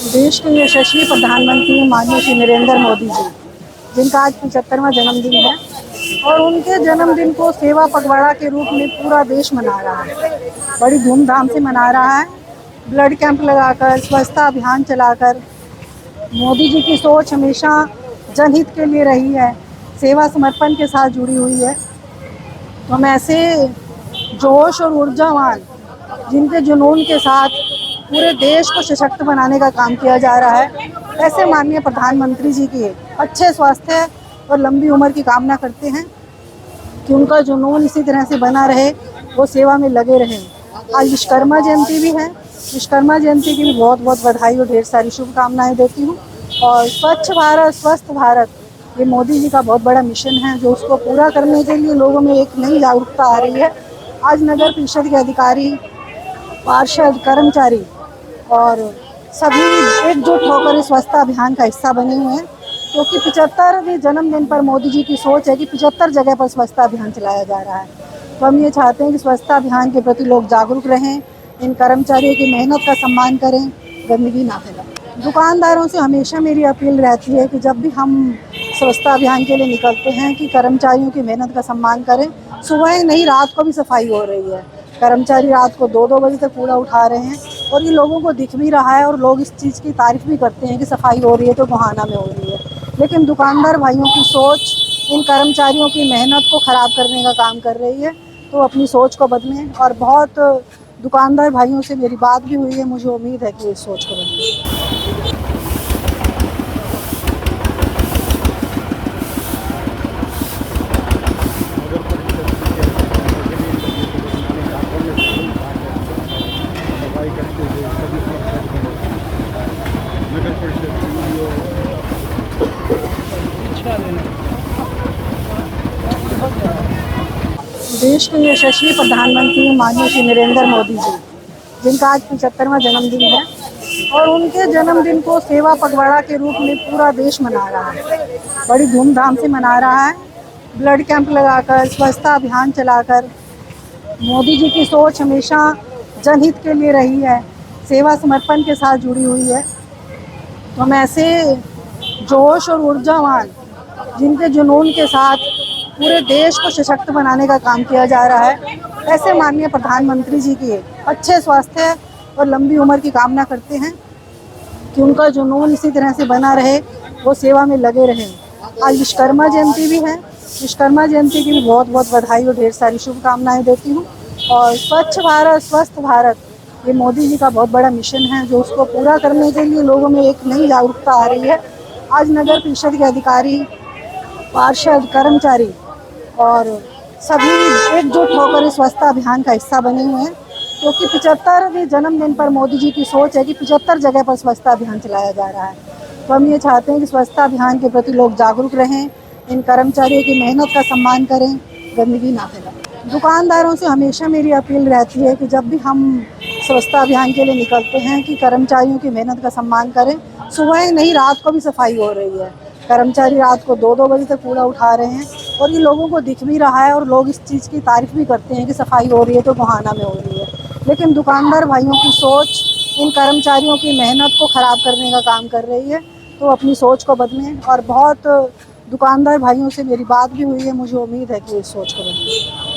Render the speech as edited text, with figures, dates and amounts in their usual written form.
देश के यशस्वी प्रधानमंत्री माननीय श्री नरेंद्र मोदी जी, जिनका आज 75वां जन्मदिन है और उनके जन्मदिन को सेवा पखवाड़ा के रूप में पूरा देश मना रहा है। बड़ी धूमधाम से मना रहा है। ब्लड कैंप लगाकर, स्वच्छता अभियान चलाकर। मोदी जी की सोच हमेशा जनहित के लिए रही है, सेवा समर्पण के साथ जुड़ी हुई है। तो हम ऐसे जोश और ऊर्जावान, जिनके जुनून के साथ पूरे देश को सशक्त बनाने का काम किया जा रहा है, ऐसे माननीय प्रधानमंत्री जी की अच्छे स्वास्थ्य और लंबी उम्र की कामना करते हैं कि उनका जुनून इसी तरह से बना रहे, वो सेवा में लगे रहें। आज विश्वकर्मा जयंती भी है। विश्वकर्मा जयंती की भी बहुत बहुत बधाई और ढेर सारी शुभकामनाएं देती हूँ। और स्वच्छ भारत स्वस्थ भारत, ये मोदी जी का बहुत बड़ा मिशन है, जो उसको पूरा करने के लिए लोगों में एक नई जागरूकता आ रही है। आज नगर परिषद के अधिकारी, पार्षद, कर्मचारी और सभी एकजुट होकर इस स्वच्छता अभियान का हिस्सा बने हुए हैं, क्योंकि 75वें जन्मदिन पर मोदी जी की सोच है कि 75 जगह पर स्वच्छता अभियान चलाया जा रहा है। तो हम ये चाहते हैं कि स्वच्छता अभियान के प्रति लोग जागरूक रहें, इन कर्मचारियों की मेहनत का सम्मान करें, गंदगी ना फैलाएं। दुकानदारों से हमेशा मेरी अपील रहती है कि जब भी हम स्वच्छता अभियान के लिए निकलते हैं कि कर्मचारियों की मेहनत का सम्मान करें। सुबह ही नहीं, रात को भी सफाई हो रही है। कर्मचारी रात को 2-2 बजे तक कूड़ा उठा रहे हैं और ये लोगों को दिख भी रहा है और लोग इस चीज़ की तारीफ़ भी करते हैं कि सफाई हो रही है तो बहाना में हो रही है। लेकिन दुकानदार भाइयों की सोच इन कर्मचारियों की मेहनत को ख़राब करने का काम कर रही है। तो अपनी सोच को बदलें। और बहुत दुकानदार भाइयों से मेरी बात भी हुई है, मुझे उम्मीद है कि वो इस सोच को बदलें। नगर परिषद की चेयरपर्सन रजनी इंद्र जी को उन्होंने झारखंड में सफल कहा सफाई करते हुए सभी नगर परिषद देश के यशस्वी प्रधानमंत्री माननीय श्री नरेंद्र मोदी जी, जिनका आज 75वां जन्मदिन है और उनके जन्मदिन को सेवा पखवाड़ा के रूप में पूरा देश मना रहा है। बड़ी धूमधाम से मना रहा है। ब्लड कैंप लगाकर, स्वच्छता अभियान चलाकर। मोदी जी की सोच हमेशा जनहित के लिए रही है, सेवा समर्पण के साथ जुड़ी हुई है। तो हम ऐसे जोश और ऊर्जावान, जिनके जुनून के साथ पूरे देश को सशक्त बनाने का काम किया जा रहा है, ऐसे माननीय प्रधानमंत्री जी की अच्छे स्वास्थ्य और लंबी उम्र की कामना करते हैं कि उनका जुनून इसी तरह से बना रहे, वो सेवा में लगे रहें। आज विश्वकर्मा जयंती भी है। विश्वकर्मा जयंती की भी बहुत बहुत बधाई और ढेर सारी शुभकामनाएं देती हूँ। और स्वच्छ भारत स्वस्थ भारत, ये मोदी जी का बहुत बड़ा मिशन है, जो उसको पूरा करने के लिए लोगों में एक नई जागरूकता आ रही है। आज नगर परिषद के अधिकारी, पार्षद, कर्मचारी और सभी एकजुट होकर इस स्वच्छता अभियान का हिस्सा बने हुए हैं, क्योंकि 75वें जन्मदिन पर मोदी जी की सोच है कि 75 जगह पर स्वच्छता अभियान चलाया जा रहा है। तो हम ये चाहते हैं कि स्वच्छता अभियान के प्रति लोग जागरूक रहें, इन कर्मचारियों की मेहनत का सम्मान करें, गंदगी ना फैलाएं। दुकानदारों से हमेशा मेरी अपील रहती है कि जब भी हम स्वच्छता अभियान के लिए निकलते हैं कि कर्मचारियों की मेहनत का सम्मान करें। सुबह ही नहीं, रात को भी सफाई हो रही है। कर्मचारी रात को 2-2 बजे तक कूड़ा उठा रहे हैं और ये लोगों को दिख भी रहा है और लोग इस चीज़ की तारीफ़ भी करते हैं कि सफाई हो रही है तो बहाना में हो रही है। लेकिन दुकानदार भाइयों की सोच इन कर्मचारियों की मेहनत को ख़राब करने का काम कर रही है। तो अपनी सोच को बदलें। और बहुत दुकानदार भाइयों से मेरी बात भी हुई है, मुझे उम्मीद है कि वो इस सोच को बदलें।